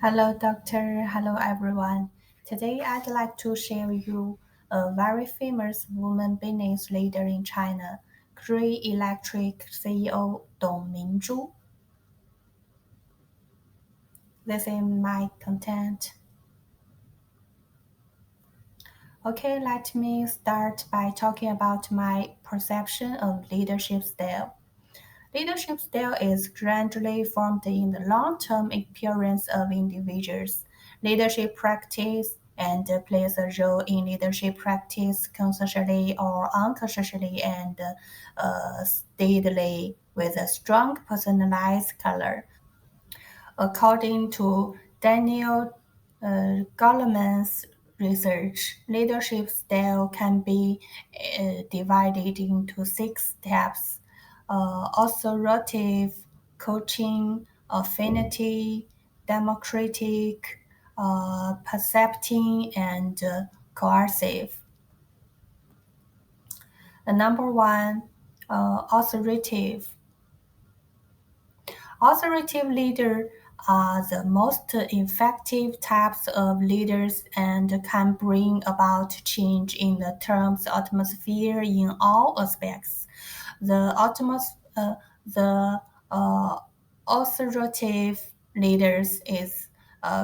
Hello, doctor. Hello, everyone. Today, I'd like to share with you a very famous woman business leader in China, Green Electric CEO Dong Mingzhu. This is my content. Okay, let me start by talking about my perception of leadership style. Leadership style is gradually formed in the long-term experience of individuals. Leadership practice and plays a role in leadership practice consciously or unconsciously and steadily with a strong personalized color. According to Daniel Goleman's research, leadership style can be divided into six steps: authoritative, coaching, affinity, democratic, percepting, and coercive. The number one, authoritative. Authoritative leaders are the most effective types of leaders and can bring about change in the term's atmosphere in all aspects. The, the authoritative leaders is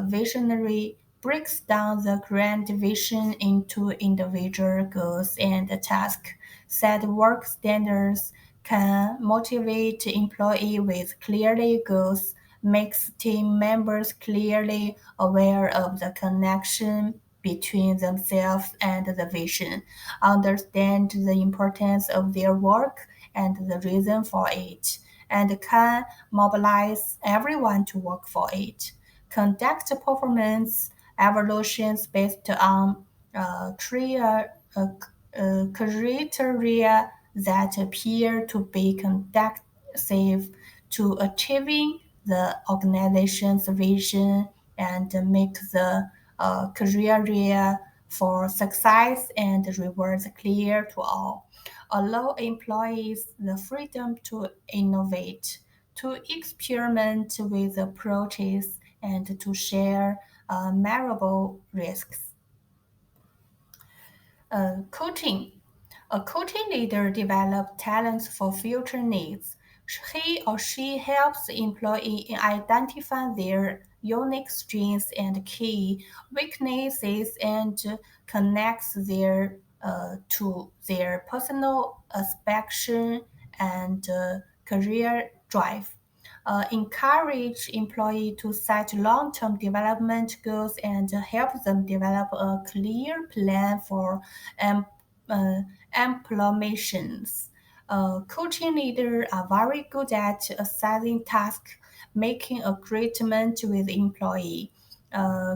visionary, breaks down the grand vision into individual goals and tasks, set work standards, can motivate employees with clearly goals, makes team members clearly aware of the connection between themselves and the vision, understand the importance of their work and the reason for it, and can mobilize everyone to work for it. Conduct performance evaluations based on criteria that appear to be conducive to achieving the organization's vision and make the criteria for success and rewards clear to all. Allow employees the freedom to innovate, to experiment with approaches, and to share measurable risks. Coaching. A coaching leader develops talents for future needs. He or she helps employees identify their unique strengths and key weaknesses and connects to their personal aspiration and career drive. Encourage employees to set long-term development goals and help them develop a clear plan for em- uh, implementations. Coaching leaders are very good at assessing tasks, making agreement with employees,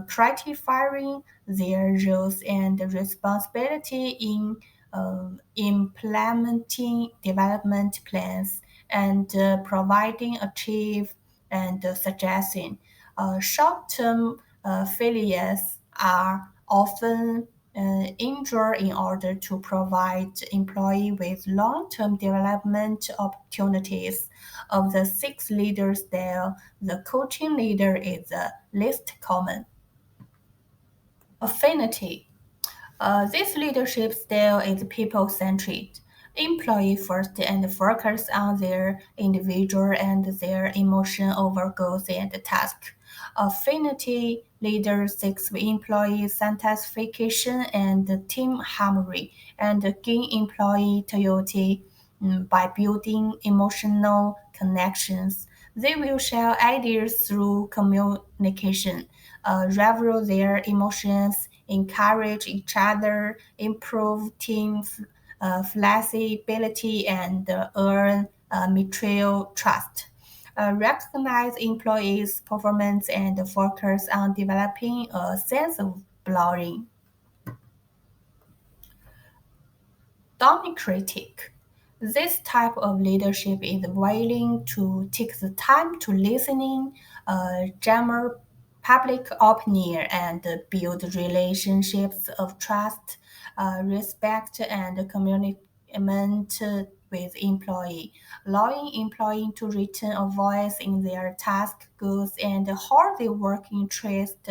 clarifying their roles and responsibility in implementing development plans and providing achieve and suggesting. Short-term failures are often injured in order to provide employee with long-term development opportunities. Of the six leaders there, the coaching leader is the least common. Affinity. This leadership style is people-centered, employee-first, and focus on their individual and their emotion over goals and tasks. Affinity leaders seeks employee satisfaction and team harmony, and gain employee loyalty by building emotional connections. They will share ideas through communication, reveal their emotions, encourage each other, improve team flexibility, and earn mutual trust. Recognize employees' performance and focus on developing a sense of belonging. Democratic. This type of leadership is willing to take the time to listening, general public opinion, and build relationships of trust, respect, and commitment with employee, allowing employee to retain a voice in their task goals and how they work interest,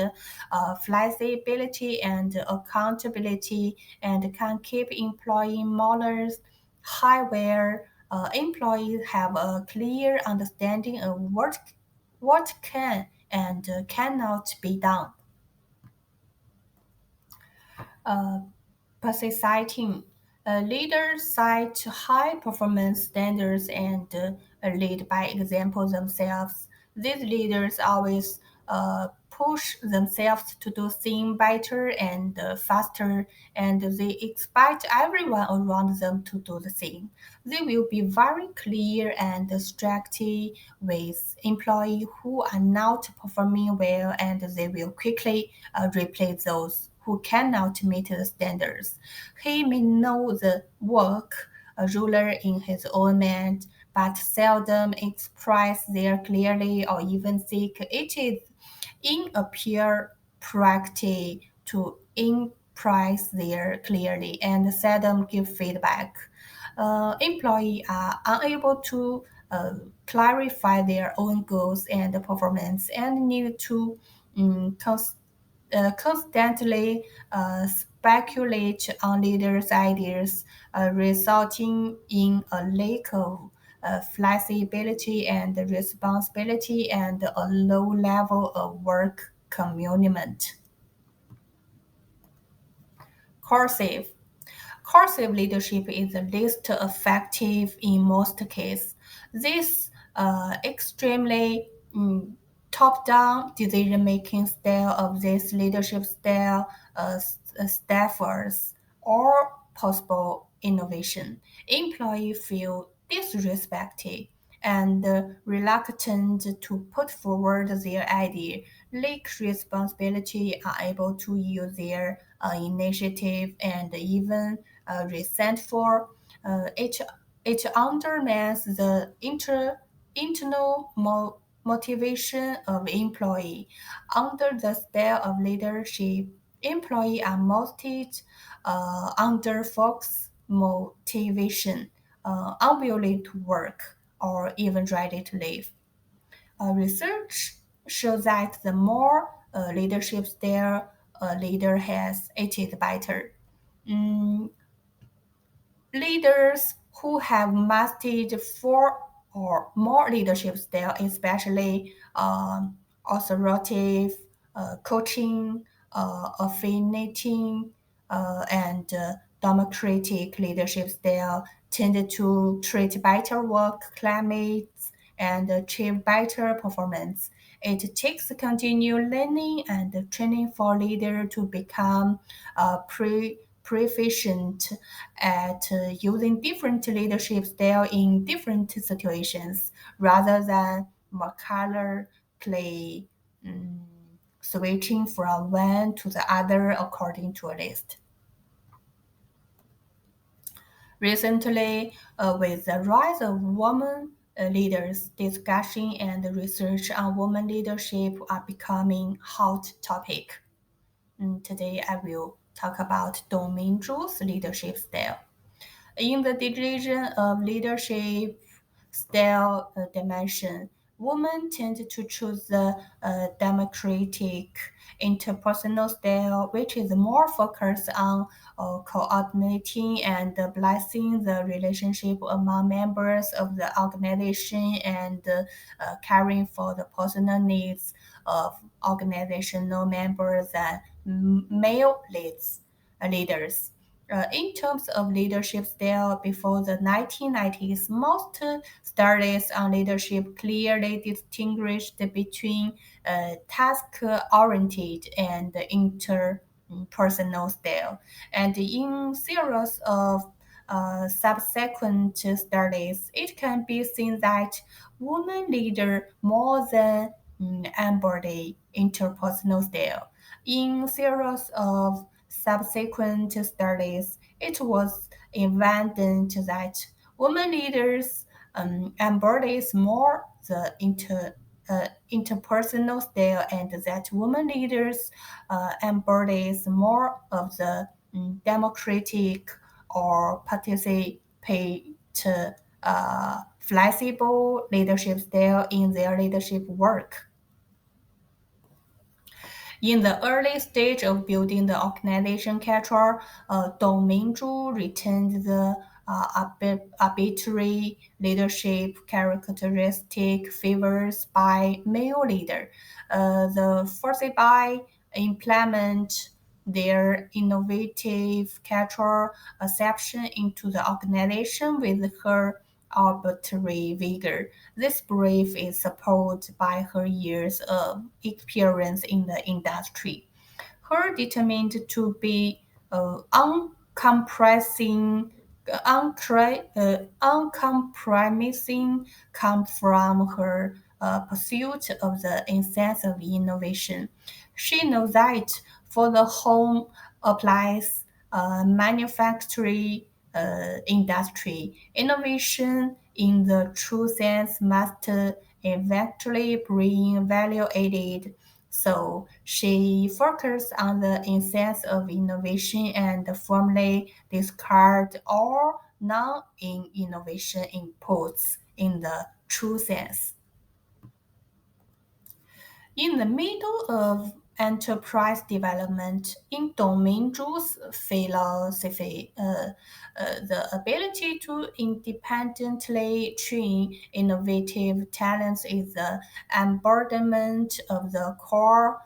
flexibility and accountability, and can keep employee morals high where employees have a clear understanding of what can and cannot be done. Uh, Persisting leaders set high performance standards and lead by example themselves. These leaders always push themselves to do things better and faster, and they expect everyone around them to do the same. They will be very clear and strict with employees who are not performing well, and they will quickly replace those who cannot meet the standards. He may know the work a ruler in his own mind, but seldom express there clearly or even seek it is in a pure practice to impress there clearly and seldom give feedback. Employees are unable to clarify their own goals and performance and need to constantly speculate on leaders' ideas, resulting in a lack of flexibility and responsibility and a low level of work commitment. Cursive. Cursive leadership is the least effective in most cases. This extremely top-down decision-making style of this leadership style staffers or possible innovation. Employees feel disrespected and reluctant to put forward their idea, lack responsibility, are able to use their initiative, and even resentful. It undermines the internal motivation of employee. Under the style of leadership, employees are motivated under Fox motivation, unwilling to work, or even ready to leave. Research shows that the more leadership style a leader has, it is better. Mm, Leaders who have mastered four or more leadership styles, especially authoritative, coaching, affinating, and democratic leadership style, tend to treat better work climates and achieve better performance. It takes continued learning and training for leaders to become proficient at using different leadership style in different situations rather than color play switching from one to the other according to a list. Recently, with the rise of women leaders, discussion and research on women leadership are becoming hot topic. Today, I will talk about Dong Minzhu's leadership style. In the division of leadership style dimension, women tend to choose the democratic interpersonal style, which is more focused on coordinating and blessing the relationship among members of the organization and caring for the personal needs of organizational members and male leaders. In terms of leadership style, before the 1990s, most studies on leadership clearly distinguished between task-oriented and interpersonal style. And in series of subsequent studies, it can be seen that women leader more than embody interpersonal style. In series of subsequent studies, it was evident that women leaders embodies more the interpersonal style and that women leaders embodies more of the democratic or participatory flexible leadership style in their leadership work. In the early stage of building the organization culture, Dong Mingzhu retained the arbitrary leadership characteristic favored by male leader. The forcibly implement their innovative cultural acception into the organization with her arbitrary vigor. This brief is supported by her years of experience in the industry. Her determined to be uncompromising comes from her pursuit of the essence of innovation. She knows that for the home applies manufacturing industry, innovation in the true sense must eventually bring value added. So she focused on the essence of innovation and firmly discarded all non-innovation inputs in the true sense. In the middle of enterprise development, in Dong Mingzhu's philosophy, the ability to independently train innovative talents is the embodiment of the core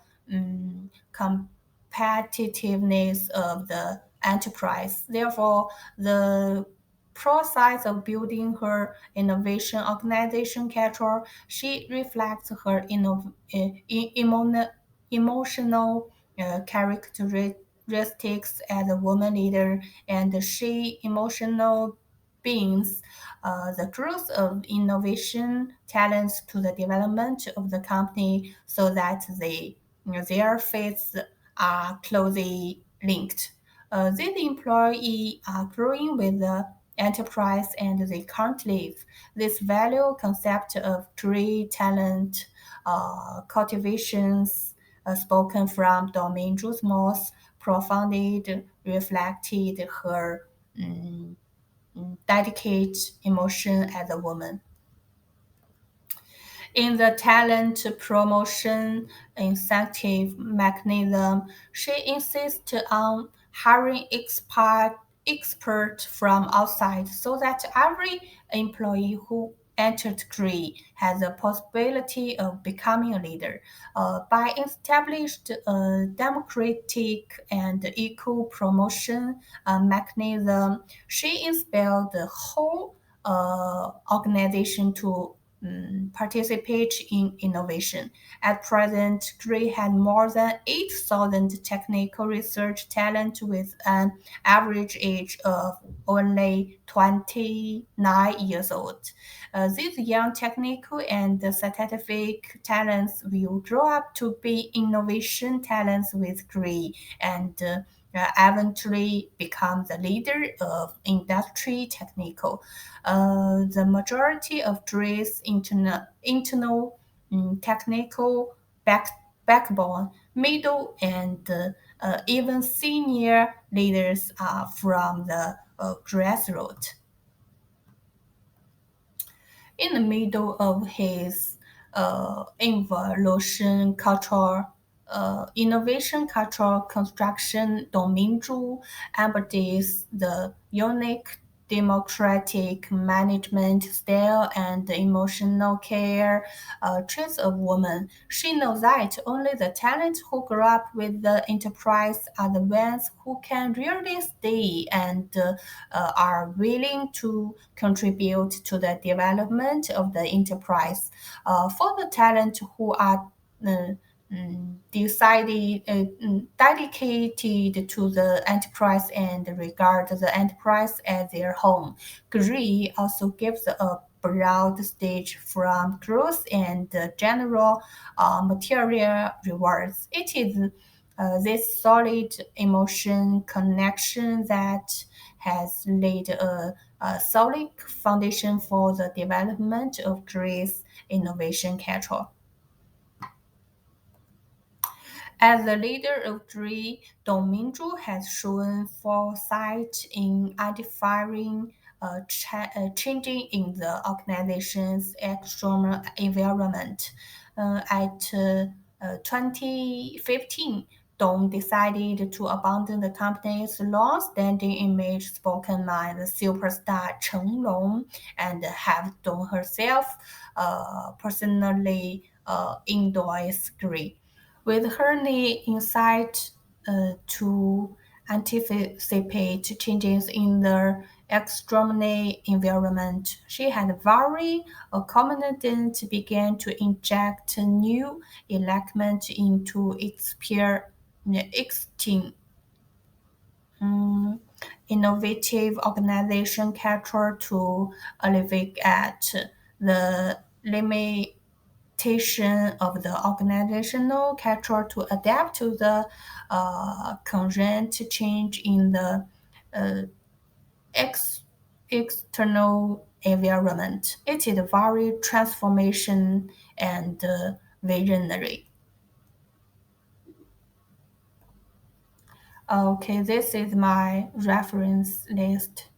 competitiveness of the enterprise. Therefore, the process of building her innovation organization culture, she reflects her emotional characteristics as a woman leader, and she emotional beings the growth of innovation talents to the development of the company so that their fates are closely linked. These employees are growing with the enterprise and they can't leave. This value concept of tree talent cultivations spoken from Domain Jusmos profoundly reflected her dedicated emotion as a woman. In the talent promotion incentive mechanism, she insists on hiring expert from outside so that every employee who enters degree has a possibility of becoming a leader. By established a democratic and equal promotion mechanism, she inspired the whole organization to participate in innovation. At present, Gray had more than 8,000 technical research talent with an average age of only 29 years old. These young technical and scientific talents will grow up to be innovation talents with Gray and eventually become the leader of industry technical. The majority of Dre's internal technical backbone, middle, and even senior leaders are from the grassroots. In the middle of his evolution cultural innovation cultural construction, Dong Mingzhu embodies the unique democratic management style and emotional care traits of women. She knows that only the talent who grow up with the enterprise are the ones who can really stay and are willing to contribute to the development of the enterprise. For the talent who are uh, dedicated to the enterprise and regard the enterprise as their home. Gree also gives a broad stage from growth and general material rewards. It is this solid emotion connection that has laid a solid foundation for the development of Greece innovation culture. As the leader of Three, Dong Mingzhu has shown foresight in identifying changing in the organization's external environment. At 2015, Dong decided to abandon the company's long-standing image spoken by the superstar Chen Long and have Dong herself personally endorse Gray. With her keen insight to anticipate changes in the external environment, she had very confident began to inject new element into its peer existing innovative organization cater to alleviate at the limitation of the organizational culture to adapt to the current change in the uh, ex- external environment. It is very transformation and visionary. Okay, this is my reference list.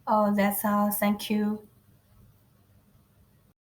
Oh, that's all. Thank you.